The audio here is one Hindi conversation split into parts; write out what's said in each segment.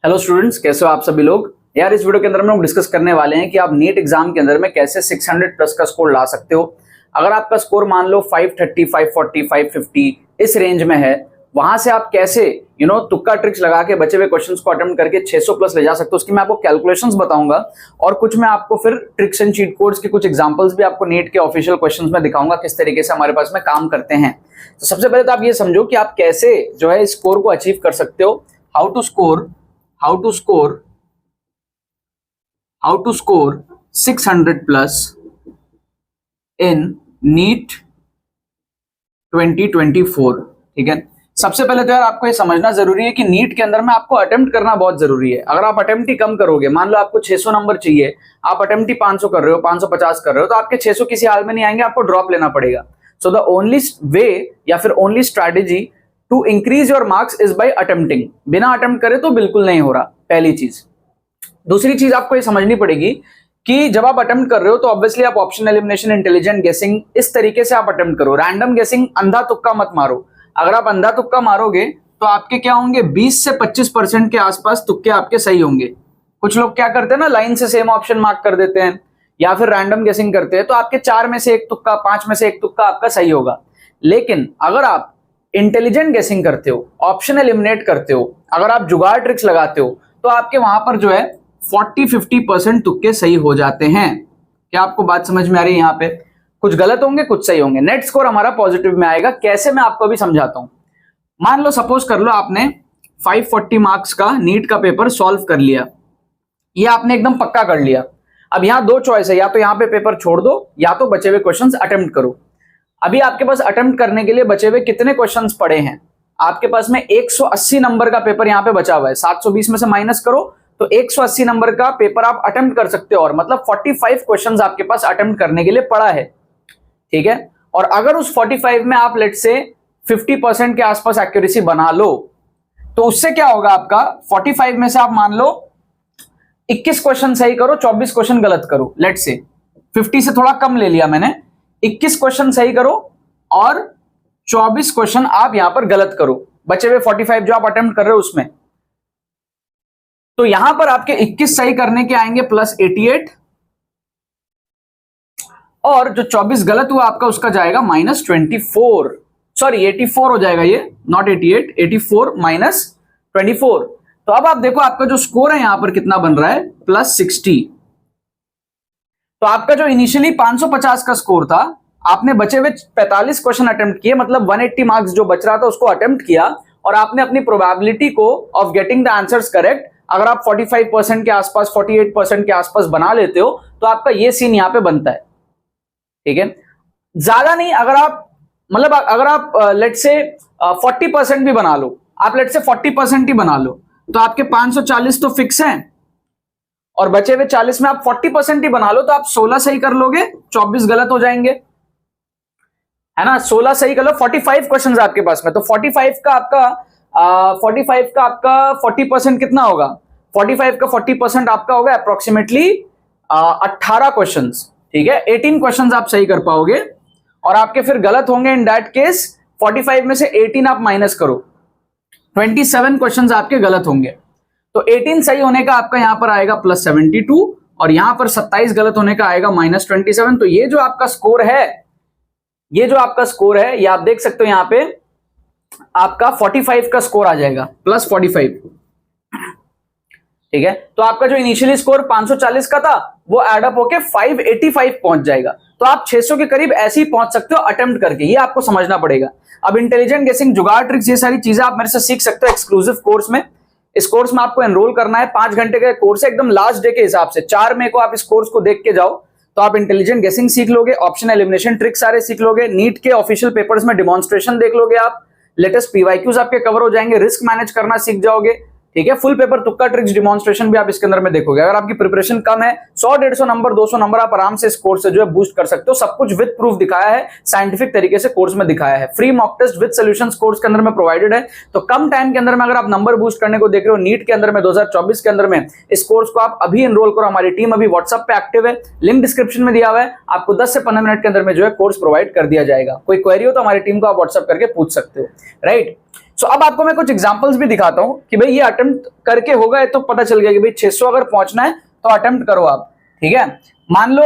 हेलो स्टूडेंट्स, कैसे हो आप सभी लोग। यार इस वीडियो के अंदर हम लोग डिस्कस करने वाले हैं कि आप नीट एग्जाम के अंदर में कैसे 600 प्लस का स्कोर ला सकते हो। अगर आपका स्कोर मान लो 530, 540, 550 इस रेंज में है, वहां से आप कैसे तुक्का ट्रिक्स लगा के बचे हुए क्वेश्चंस को अटेम्प्ट करके 600 प्लस ले जा सकते हो। उसकी मैं आपको कैलकुलेशंस बताऊंगा और कुछ मैं आपको फिर ट्रिक्स एंड चीट कोड्स के कुछ एग्जांपल्स भी आपको नीट के ऑफिशियल क्वेश्चंस में दिखाऊंगा किस तरीके से हमारे पास में काम करते हैं। तो सबसे पहले तो आप ये समझो कि आप कैसे जो है इस स्कोर को अचीव कर सकते हो। How to score 600 plus in NEET 2024। ठीक है, सबसे पहले तो यार आपको ये समझना जरूरी है कि नीट के अंदर में आपको अटेम्प्ट करना बहुत जरूरी है। अगर आप अटेम्प्ट ही कम करोगे, मान लो आपको 600 नंबर चाहिए, आप अटेम्प्ट ही 500 कर रहे हो, 550 कर रहे हो, तो आपके 600 किसी हाल में नहीं आएंगे, आपको ड्रॉप लेना पड़ेगा। सो द ओनली वे या फिर only strategy to increase your marks is by attempting. बिना अटेम्प्ट करे तो बिल्कुल नहीं हो रहा, पहली चीज। दूसरी चीज आपको ये समझनी पड़ेगी कि जब आप अटेम्प्ट कर रहे हो तो ऑब्वियसली आप ऑप्शन एलिमिनेशन, इंटेलिजेंट गेसिंग इस तरीके से आप अटेम्प्ट करो। रैंडम गेसिंग, अंधा तुक्का मत मारो। अगर आप अंधा तुक्का मारोगे तो आपके क्या होंगे, 20 से 25% के आसपास तुक्के आपके सही होंगे। कुछ लोग क्या करते हैं ना, लाइन से सेम ऑप्शन मार्क कर देते हैं या फिर रैंडम गेसिंग करते हैं, तो आपके 4 में से एक तुक्का, 5 में से एक तुक्का आपका सही होगा। लेकिन अगर आप इंटेलिजेंट गेसिंग करते हो, ऑप्शन एलिमिनेट करते हो, अगर आप जुगाड़ ट्रिक्स लगाते हो, तो आपके वहां पर जो है 40-50% तुक्के सही हो जाते हैं। क्या आपको बात समझ में आ रही है? यहाँ पे कुछ गलत होंगे, कुछ सही होंगे। नेट स्कोर हमारा पॉजिटिव में आएगा। कैसे, मैं आपको अभी समझाता हूं। मान लो, सपोज कर लो आपने 540 मार्क्स का नीट का पेपर सॉल्व कर लिया, ये आपने एकदम पक्का कर लिया। अब यहां दो चॉइस है, या तो यहां पे पेपर छोड़ दो या तो बचे हुए क्वेश्चंस अटेम्प्ट करो। अभी आपके पास अटेम्प्ट करने के लिए बचे हुए कितने क्वेश्चंस पड़े हैं? आपके पास में 180 नंबर का पेपर यहां पे बचा हुआ है। 720 में से माइनस करो तो 180 नंबर का पेपर आप अटेम्प्ट कर सकते हो, और मतलब 45 क्वेश्चंस आपके पास अटेम्प्ट करने के लिए पड़ा है। ठीक है, और अगर उस 45 में आप लेट से 50% के आसपास एक्यूरेसी बना लो, तो उससे क्या होगा, आपका 45 में से आप मान लो 21 क्वेश्चन सही करो, 24 क्वेश्चन गलत करो। लेट से 50 से थोड़ा कम ले लिया मैंने, 21 क्वेश्चन सही करो और 24 क्वेश्चन आप यहां पर गलत करो, बचे हुए 45 जो आप अटेम्प्ट कर रहे हो उसमें। तो यहां पर आपके 21 सही करने के आएंगे प्लस 88, और जो 24 गलत हुआ आपका उसका जाएगा माइनस 24, सॉरी 84 हो जाएगा, ये नॉट 88, 84 माइनस 24। तो अब आप देखो आपका जो स्कोर है यहां पर कितना बन रहा है, प्लस 60। तो आपका जो इनिशियली 550 का स्कोर था, आपने बचे हुए 45 क्वेश्चन अटेम्प्ट किए, मतलब 180 मार्क्स जो बच रहा था उसको अटेम्प्ट किया, और आपने अपनी प्रोबेबिलिटी को of getting the answers correct अगर आप 45% के आसपास, 48% के आसपास बना लेते हो, तो आपका ये सीन यहां पे बनता है। ठीक है, ज्यादा नहीं, अगर आप मतलब अगर आप लेट से 40% भी बना लो, आप लेट से 40% ही बना लो, तो आपके 540 तो फिक्स हैं, और बचे हुए 40 में आप 40% ही बना लो तो आप 16 सही कर लोगे, 24 गलत हो जाएंगे, है ना। 16 सही कर लो, 45 क्वेश्चंस आपके पास में, तो 45 का आपका 40% कितना होगा, 45 का 40% आपका होगा अप्रोक्सीमेटली 18 क्वेश्चंस। ठीक है, 18 क्वेश्चंस आप सही कर पाओगे, और आपके फिर गलत होंगे इन दैट केस 45 में से 18 आप माइनस करो, 27 क्वेश्चंस आपके गलत होंगे। तो 18 सही होने का आपका यहां पर आएगा प्लस 72, और यहां पर 27 गलत होने का आएगा माइनस 27। तो ये जो आपका स्कोर है, ये आप देख सकते हो यहां पे आपका 45 का स्कोर आ जाएगा, प्लस 45। ठीक है, तो आपका जो इनिशियली स्कोर 540 का था वो एडअप होके 585 पहुंच जाएगा। तो आप 600 के करीब ऐसे ही पहुंच सकते हो अटेम्प्ट करके, ये आपको समझना पड़ेगा। अब इंटेलिजेंट गेसिंग, जुगाड़ ट्रिक्स, ये सारी चीजें आप मेरे से सीख सकते हो एक्सक्लूसिव कोर्स में। इस कोर्स में आपको एनरोल करना है, 5 घंटे का कोर्स है, एकदम लास्ट डे के हिसाब से 4 मई को आप इस कोर्स को देख के जाओ, तो आप इंटेलिजेंट गेसिंग सीख लोगे, ऑप्शन एलिमिनेशन ट्रिक सारे सीख लोगे, नीट के ऑफिशियल पेपर्स में डिमॉन्स्ट्रेशन देख लोगे, आप लेटेस्ट पीवाईक्यूज आपके कवर हो जाएंगे, रिस्क मैनेज करना सीख जाओगे। ठीक है, फुल पेपर तुक्का ट्रिक्स डिमॉन्स्ट्रेशन भी आप इसके अंदर में देखोगे। अगर आपकी प्रिपरेशन कम है, 100-150 नंबर, 200 नंबर आप आराम से इस कोर्स से जो है बूस्ट कर सकते हो। सब कुछ विद प्रूफ दिखाया है, साइंटिफिक तरीके से कोर्स में दिखाया है। Free mock test with solutions course के अंदर में प्रोवाइडेड है। तो कम टाइम के अंदर में अगर आप नंबर बूस्ट करने को देख रहे हो नीट के अंदर में 2024 के अंदर में, इस कोर्स को आप अभी एनरोल करो। हमारी टीम अभी व्हाट्सएप पे एक्टिव है, लिंक डिस्क्रिप्शन में दिया हुआ है। आपको 10 से 15 मिनट के अंदर में जो है कोर्स प्रोवाइड कर दिया जाएगा। कोई क्वेरी हो तो हमारी टीम को आप व्हाट्सएप करके पूछ सकते हो, राइट। सो अब आपको मैं कुछ एग्जांपल्स भी दिखाता हूं कि भाई ये अटेम्प्ट करके होगा, तो पता चल गया कि भाई 600 अगर पहुंचना है तो अटेम्प्ट करो आप। ठीक है, मान लो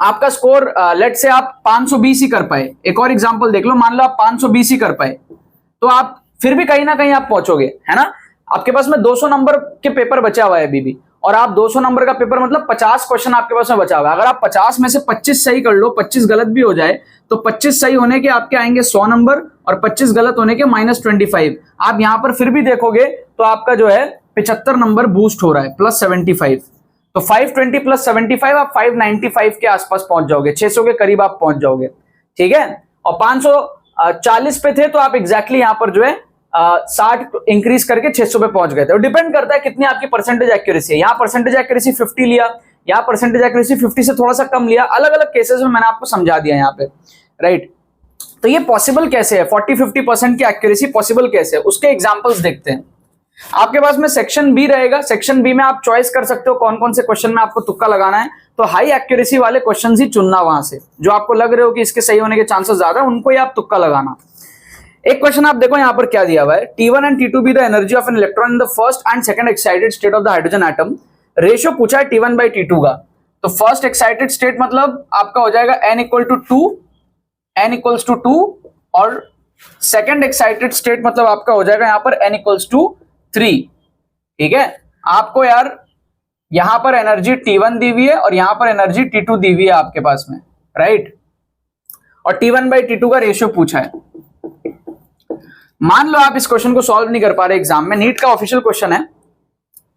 आपका स्कोर लेट से आप 520 ही कर पाए। एक और एग्जांपल देख लो, मान लो आप 520 ही कर पाए, तो आप फिर भी कहीं ना कहीं आप पहुंचोगे, है ना। आपके पास में 200 नंबर के पेपर बचा हुआ है अभी भी, और आप 200 नंबर का पेपर मतलब 50 क्वेश्चन आपके पास में बचा हुआ है। अगर आप 50 में से 25 सही कर लो, 25 गलत भी हो जाए, तो 25 सही होने के आपके आएंगे 100 नंबर और 25 गलत होने के -25। आप यहां पर फिर भी देखोगे तो आपका जो है 75 नंबर बूस्ट हो रहा है, +75। तो 520 + 75 आप 595 के आसपास पहुंच जाओगे, 600 के करीब आप पहुंच जाओगे। ठीक है, और 540 पे थे तो आप एग्जैक्टली यहां पर जो है 60 इंक्रीज करके 600 पे पहुंच गए थे। डिपेंड करता है कितनी आपकी परसेंटेज एक्यूरेसी है। यहाँ परसेंटेज एक्यूरेसी 50 लिया, यहाँ परसेंटेज एक्यूरेसी 50 से थोड़ा सा कम लिया, अलग अलग केसेस में मैंने आपको समझा दिया यहाँ पे, राइट। तो ये पॉसिबल कैसे है, 40-50% की एक्यूरेसी पॉसिबल कैसे है, उसके एग्जांपल्स देखते हैं। आपके पास में सेक्शन बी रहेगा, सेक्शन बी में आप चॉइस कर सकते हो कौन कौन से क्वेश्चन में आपको तुक्का लगाना है। तो हाई एक्यूरेसी वाले क्वेश्चन ही चुनना, वहां से जो आपको लग रहे हो कि इसके सही होने के चांसेस ज्यादा है, उनको ही आप तुक्का लगाना। एक क्वेश्चन आप देखो यहां पर क्या दिया हुआ है, T1 and T2 be the energy of an electron in the first and second excited state of the hydrogen atom. Ratio पूछा है T1/T2 का। तो फर्स्ट एक्साइटेड स्टेट मतलब आपका हो जाएगा n = 2 और सेकंड एक्साइटेड स्टेट मतलब आपका हो जाएगा यहां पर n = 3। ठीक है, आपको यार यहां पर एनर्जी T1 दी हुई है और यहां पर एनर्जी T2 दी हुई है आपके पास में, राइट। और T1/T2 का रेशियो पूछा है। मान लो आप इस क्वेश्चन को सॉल्व नहीं कर पा रहे एग्जाम में, नीट का ऑफिशियल क्वेश्चन है,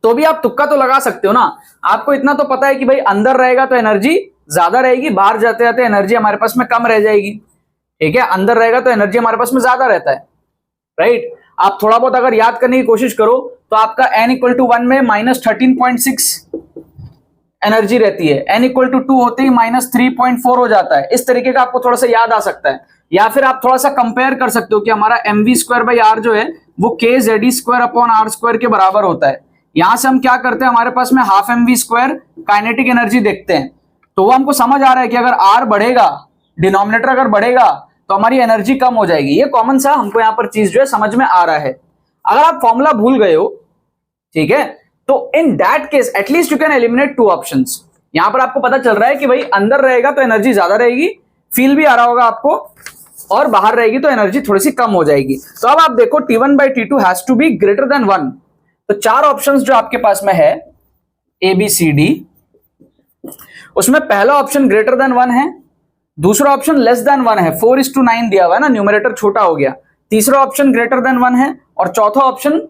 तो भी आप तुक्का तो लगा सकते हो ना। आपको इतना तो पता है कि भाई अंदर रहेगा तो एनर्जी ज्यादा रहेगी, बाहर जाते जाते एनर्जी हमारे पास में कम रह जाएगी। ठीक है, अंदर रहेगा तो एनर्जी हमारे पास में ज्यादा रहता है, राइट। आप थोड़ा बहुत अगर याद करने की कोशिश करो तो आपका n = 1 में -13.6 एनर्जी रहती है, n = 2 होते ही -3.4 हो जाता है। इस तरीके का आपको थोड़ा सा याद आ सकता है, या फिर आप थोड़ा सा कंपेयर कर सकते हो कि हमारा mv²/r जो है वो kZe²/r² के बराबर होता है। यहां से हम क्या करते हैं, हमारे पास में ½ mv² काइनेटिक एनर्जी देखते हैं, तो वो हमको समझ आ रहा है कि अगर r बढ़ेगा, डिनोमिनेटर अगर बढ़ेगा तो हमारी एनर्जी कम हो जाएगी। ये कॉमन सा हमको यहां पर चीज जो है समझ में आ रहा है। अगर आप फॉर्मूला भूल गए हो, ठीक है, तो in that case at least you can eliminate 2 options. यहां पर आपको पता चल रहा है कि भाई अंदर रहेगा तो एनर्जी ज्यादा रहेगी, फील भी आ रहा होगा आपको, और बाहर रहेगी तो एनर्जी थोड़ी सी कम हो जाएगी। तो अब आप देखो T1/T2 has to be greater than 1। तो 4 ऑप्शंस जो आपके पास में है ABCD, उसमें पहला ऑप्शन ग्रेटर देन 1 है, दूसरा ऑप्शन लेस देन 1 है, 4:9 दिया हुआ है ना, न्यूमरेटर छोटा हो गया। तीसरा ऑप्शन ग्रेटर देन 1 है और चौथा ऑप्शन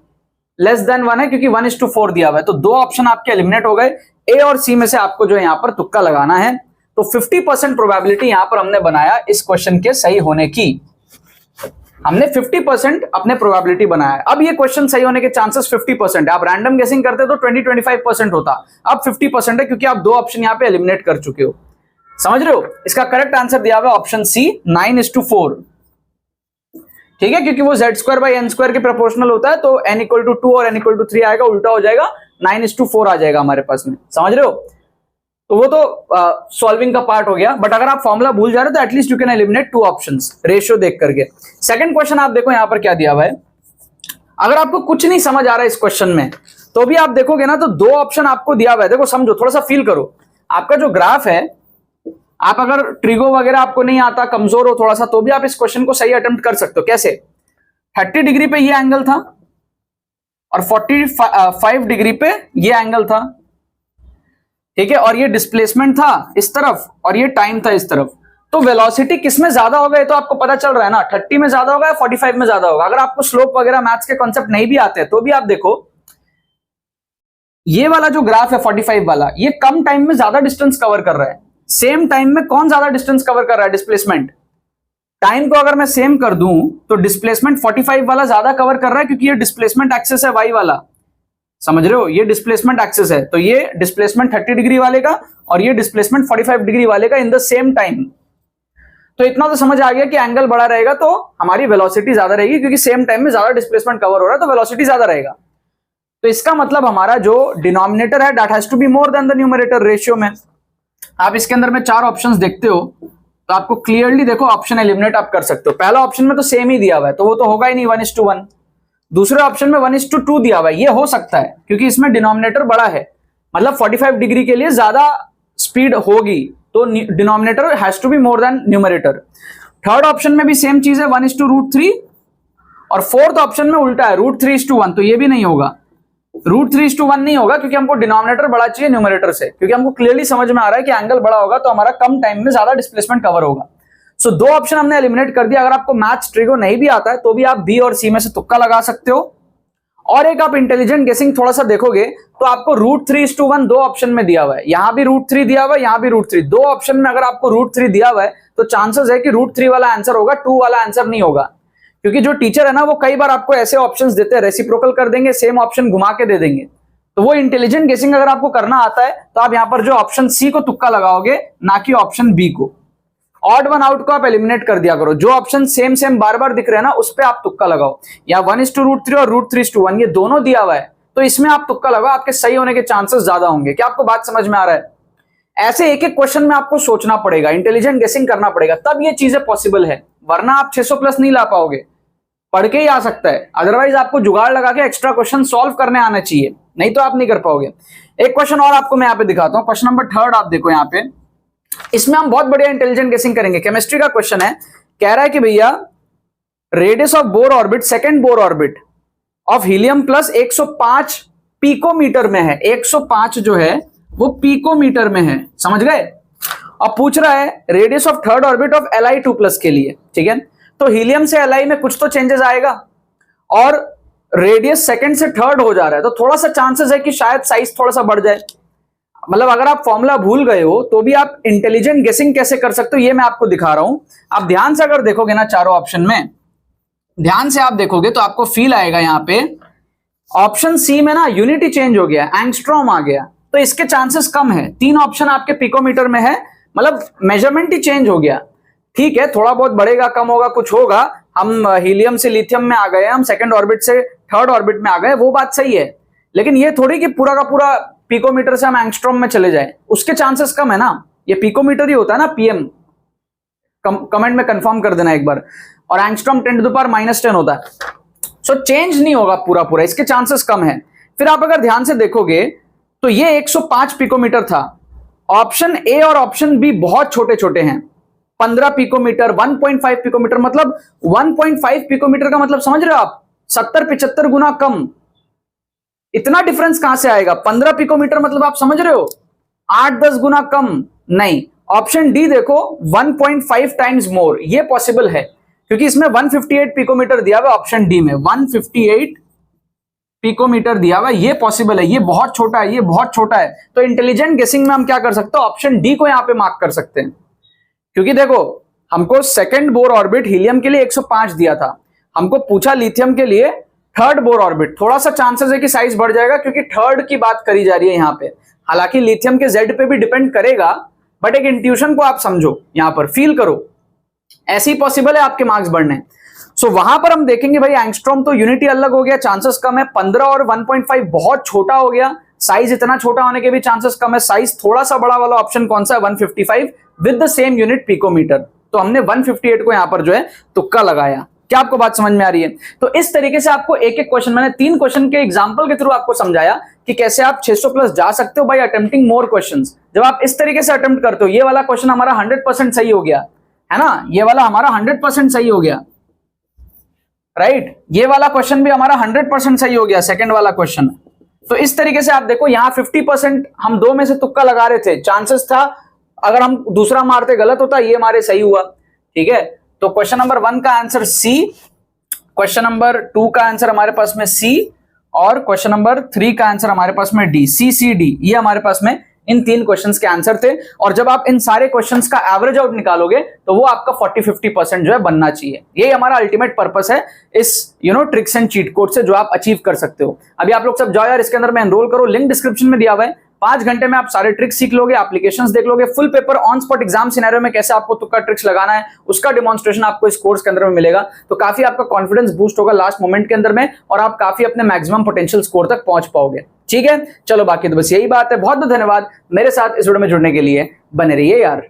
लेस देन 1 है क्योंकि 1:4 दिया हुआ है। तो 2 ऑप्शन आपके एलिमिनेट हो गए। ए और सी में से आपको जो यहां पर तुक्का लगाना है। तो 50% प्रोबेबिलिटी यहां पर हमने बनाया इस क्वेश्चन के सही होने की। हमने 50% अपने प्रोबेबिलिटी बनाया। अब ये क्वेश्चन सही होने के चांसेस 50% है। आप रैंडम गेसिंग करते तो 20-25% होता, अब 50% है क्योंकि आप 2 ऑप्शन यहां पे एलिमिनेट कर चुके हो। समझ रहे हो? इसका करेक्ट आंसर दिया हुआ ऑप्शन सी 9:4। ठीक है, क्योंकि वो Z²/n² के प्रोपोर्शनल होता है, तो n = 2 और n = 3 आएगा, उल्टा हो जाएगा, 9:4 आ जाएगा हमारे पास में। समझ रहे हो? तो वो तो सॉल्विंग का पार्ट हो गया, बट अगर आप फॉर्मूला भूल जा रहे हो तो at least you can eliminate 2 options ratio देख करके। सेकंड क्वेश्चन आप देखो यहां पर क्या दिया हुआ है। अगर आपको कुछ नहीं समझ आ रहा है इस क्वेश्चन में, तो भी आप देखोगे ना तो 2 ऑप्शन आपको दिया हुआ है। देखो समझो, थोड़ा सा फील करो, आपका जो ग्राफ है, आप अगर ट्रिगो वगैरह आपको नहीं आता, कमजोर हो थोड़ा सा, तो भी आप इस क्वेश्चन को सही अटेम्प्ट कर सकते हो। कैसे? 30 डिग्री पे ये एंगल था और 45 डिग्री पे ये एंगल था, ठीक है, और ये डिस्प्लेसमेंट था इस तरफ और ये टाइम था इस तरफ। तो वेलोसिटी किसमें ज्यादा होगा ये तो आपको पता चल रहा है ना, 30 में ज्यादा होगा या 45 में ज्यादा होगा। अगर आपको स्लोप वगैरह मैथ्स के कॉन्सेप्ट नहीं भी आते हैं तो भी आप देखो, ये वाला जो ग्राफ है 45 वाला, ये कम टाइम में ज्यादा डिस्टेंस कवर कर रहा है। सेम टाइम में कौन ज्यादा डिस्टेंस कवर कर रहा है? डिस्प्लेसमेंट। टाइम को अगर मैं सेम कर दूं तो डिस्प्लेसमेंट 45 वाला ज्यादा कवर कर रहा है क्योंकि ये डिस्प्लेसमेंट एक्सिस है y वाला। समझ रहे हो? ये डिस्प्लेसमेंट एक्सिस है, तो ये डिस्प्लेसमेंट 30 डिग्री वाले का और ये डिस्प्लेसमेंट 45 डिग्री वाले का इन द सेम टाइम। तो इतना तो समझ आ गया कि एंगल बड़ा रहेगा तो हमारी वेलोसिटी ज्यादा रहेगी, क्योंकि सेम टाइम में ज्यादा डिस्प्लेसमेंट कवर हो रहा है तो वेलोसिटी ज्यादा रहेगा। तो इसका मतलब हमारा जो डिनोमिनेटर है that has to be more than the numerator ratio में। आप इसके अंदर में 4 ऑप्शंस देखते हो, तो आपको क्लियरली देखो ऑप्शन एलिमिनेट आप कर सकते हो। पहला ऑप्शन में तो सेम ही दिया हुआ है तो वो तो होगा ही नहीं 1:1। दूसरे ऑप्शन में 1:2 दिया हुआ है, ये हो सकता है क्योंकि इसमें डिनोमिनेटर बड़ा है, मतलब 45 डिग्री के लिए ज्यादा स्पीड होगी तो denominator has to be more than numerator. Third option में भी सेम चीज है 1:√3 और फोर्थ ऑप्शन में उल्टा है √3:1, तो ये भी नहीं होगा, √3:1 नहीं होगा क्योंकि हमको डिनोमिनेटर बड़ा चाहिए न्यूमरेटर से, क्योंकि हमको क्लियरली समझ में आ रहा है कि एंगल बड़ा होगा तो हमारा कम टाइम में ज्यादा डिस्प्लेसमेंट कवर होगा। सो दो ऑप्शन हमने एलिमिनेट कर दिया। अगर आपको मैथ्स ट्रिगो नहीं भी आता है तो भी आप बी और सी में से तुक्का लगा सकते हो। और एक आप इंटेलिजेंट गेसिंग थोड़ा सा देखोगे तो आपको √3:1 दो ऑप्शन में दिया हुआ है, यहां भी √3 दिया हुआ है, यहां भी √3, दो ऑप्शन में अगर आपको √3 दिया हुआ है तो चांसेस है कि √3 वाला आंसर होगा, 2 वाला आंसर नहीं होगा। क्योंकि जो टीचर है ना वो कई बार आपको ऐसे ऑप्शंस देते हैं, रेसिप्रोकल कर देंगे, सेम ऑप्शन घुमा के दे देंगे। तो वो इंटेलिजेंट गेसिंग अगर आपको करना आता है तो आप यहां पर जो ऑप्शन सी को तुक्का लगाओगे, ना कि ऑप्शन बी को। ऑड वन आउट को आप एलिमिनेट कर दिया करो, जो ऑप्शन सेम सेम बार बार दिख रहे हैं ना उस पे आप तुक्का लगाओ। या 1:√3 और √3:1 ये दोनों दिया हुआ है तो इसमें आप तुक्का लगाओ, आपके सही होने के चांसेस ज्यादा होंगे। क्या आपको बात समझ में आ रहा है? ऐसे एक एक क्वेश्चन में आपको सोचना पड़ेगा, इंटेलिजेंट गेसिंग करना पड़ेगा, तब ये चीजें पॉसिबल है, वरना आप 600 प्लस नहीं ला पाओगे। पढ़ के ही आ सकता है, अदरवाइज आपको जुगाड़ लगा के एक्स्ट्रा क्वेश्चन सॉल्व करने आना चाहिए, नहीं तो आप नहीं कर पाओगे। एक क्वेश्चन और आपको मैं यहाँ पे दिखाता हूं, क्वेश्चन नंबर 3 आप देखो यहाँ पे, इसमें हम बहुत बढ़िया इंटेलिजेंट गेसिंग करेंगे। केमिस्ट्री का क्वेश्चन है, कह रहा है कि भैया radius of Bohr orbit, second Bohr orbit of helium plus 105 picometer में है। 105 जो है वो पिकोमीटर में है, समझ गए? अब पूछ रहा है radius of third orbit of Li2+ के लिए, ठीक है? तो हीलियम से Li में कुछ तो चेंजेस आएगा और रेडियस सेकंड से थर्ड हो जा रहा है तो थोड़ा सा चांसेस है कि शायद साइज थोड़ा सा बढ़ जाए। मतलब अगर आप फॉर्मूला भूल गए हो तो भी आप इंटेलिजेंट गेसिंग कैसे कर सकते हो ये मैं आपको दिखा रहा हूं। आप ध्यान से अगर देखोगे ना चारों ऑप्शन में, ध्यान से आप देखोगे तो आपको फील आएगा यहां पे ऑप्शन सी में ना यूनिटी चेंज हो गया, एंगस्ट्रॉम आ गया, तो इसके चांसेस कम है। 3 ऑप्शन आपके पिकोमीटर में है, मतलब मेजरमेंट ही चेंज हो गया। ठीक है, थोड़ा बहुत बढ़ेगा कम होगा कुछ होगा, हम हीलियम से लिथियम में आ गए, हम सेकंड ऑर्बिट से थर्ड ऑर्बिट में आ गए, वो बात सही है, लेकिन ये थोड़ी कि पूरा का पूरा पिकोमीटर से हम एंगस्ट्रॉम में चले जाए, उसके चांसेस कम है ना। ये पिकोमीटर ही होता है ना, पीएम, कमेंट में कंफर्म कर देना एक बार, और एंगस्ट्रॉम 10⁻⁻10 होता है। सो चेंज नहीं होगा पूरा पूरा, इसके चांसेस कम है। फिर आप अगर ध्यान से देखोगे तो ये 105 पिकोमीटर था, ऑप्शन ए और ऑप्शन बी बहुत छोटे छोटे हैं, 15 पिकोमीटर, 1.5 पिकोमीटर, मतलब 1.5 पिकोमीटर का मतलब समझ रहे हो आप, 70-75 गुना कम। इतना डिफरेंस कहां से आएगा? 15 पिकोमीटर मतलब आप समझ रहे हो 8-10 गुना कम नहीं। ऑप्शन डी देखो 1.5 टाइम्स मोर, ये पॉसिबल है क्योंकि इसमें 158 पिकोमीटर दिया हुआ, ऑप्शन डी में 158 पिकोमीटर दिया हुआ, ये पॉसिबल है। ये बहुत छोटा है, ये बहुत छोटा है, तो इंटेलिजेंट गेसिंग में हम क्या कर सकते हैं, ऑप्शन डी को यहां पे मार्क कर सकते हैं। क्योंकि देखो हमको सेकंड बोर ऑर्बिट हीलियम के लिए 105 दिया था, हमको पूछा लिथियम के लिए थर्ड बोर ऑर्बिट, थोड़ा सा चांसेस है कि साइज बढ़ जाएगा क्योंकि थर्ड की बात करी जा रही है यहां पे। हालांकि लिथियम के जेड पे भी डिपेंड करेगा, बट एक इंट्यूशन को आप समझो, यहां पर फील करो, ऐसे ही पॉसिबल है आपके मार्क्स बढ़ने। सो वहां पर हम देखेंगे भाई एंगस्ट्रॉम तो यूनिटी अलग हो गया, चांसेस कम है। 15 और 1.5 बहुत छोटा हो गया, साइज इतना छोटा होने के भी चांसेस कम है। साइज थोड़ा सा बड़ा वाला ऑप्शन कौन सा है, 155 with the same unit picometer, तो हमने 158 को यहां पर जो है तुक्का लगाया। क्या आपको बात समझ में आ रही है? तो इस तरीके से आपको एक एक क्वेश्चन, मैंने 3 क्वेश्चन के एग्जांपल के थ्रू आपको समझाया कि कैसे आप 600 प्लस जा सकते हो बाय अटेम्प्टिंग मोर क्वेश्चंस। जब आप इस तरीके से अटेम्प्ट करते हो, ये वाला क्वेश्चन हमारा 100% सही हो गया है ना, ये वाला हमारा 100% सही हो गया, राइट? ये वाला क्वेश्चन भी हमारा 100% सही हो गया, सेकंड वाला क्वेश्चन। तो इस तरीके से आप देखो यहां 50% हम 2 में से तुक्का लगा रहे थे, चांसेस था अगर हम दूसरा मारते गलत होता, ये हमारे सही हुआ। ठीक है, तो क्वेश्चन नंबर 1 का आंसर सी, क्वेश्चन नंबर 2 का आंसर हमारे पास में सी, और क्वेश्चन नंबर 3 का आंसर हमारे पास में डी, सी सी डी, ये हमारे पास में इन 3 क्वेश्चंस के आंसर थे। और जब आप इन सारे क्वेश्चंस का एवरेज आउट निकालोगे तो वो आपका 40-50% जो है बनना चाहिए। यही हमारा अल्टीमेट पर्पस है इस ट्रिक्स एंड चीट कोड से, जो आप अचीव कर सकते हो। अभी आप लोग सब जाओ यार इसके अंदर में एनरोल करो, लिंक डिस्क्रिप्शन में दिया हुआ है। 5 घंटे में आप सारे ट्रिक्स सीख लोगे, एप्लीकेशंस देख लोगे, full paper on spot exam scenario में कैसे आपको तुक्का ट्रिक्स लगाना है उसका डिमॉन्स्ट्रेशन आपको इस कोर्स के अंदर में मिलेगा। तो काफी आपका कॉन्फिडेंस बूस्ट होगा लास्ट मोमेंट के अंदर में, और आप काफी अपने मैक्सिमम पोटेंशियल स्कोर तक पहुंच पाओगे। ठीक है, चलो बाकी तो बस यही बात है। बहुत बहुत धन्यवाद मेरे साथ इस वीडियो में जुड़ने के लिए, बने रहिए यार।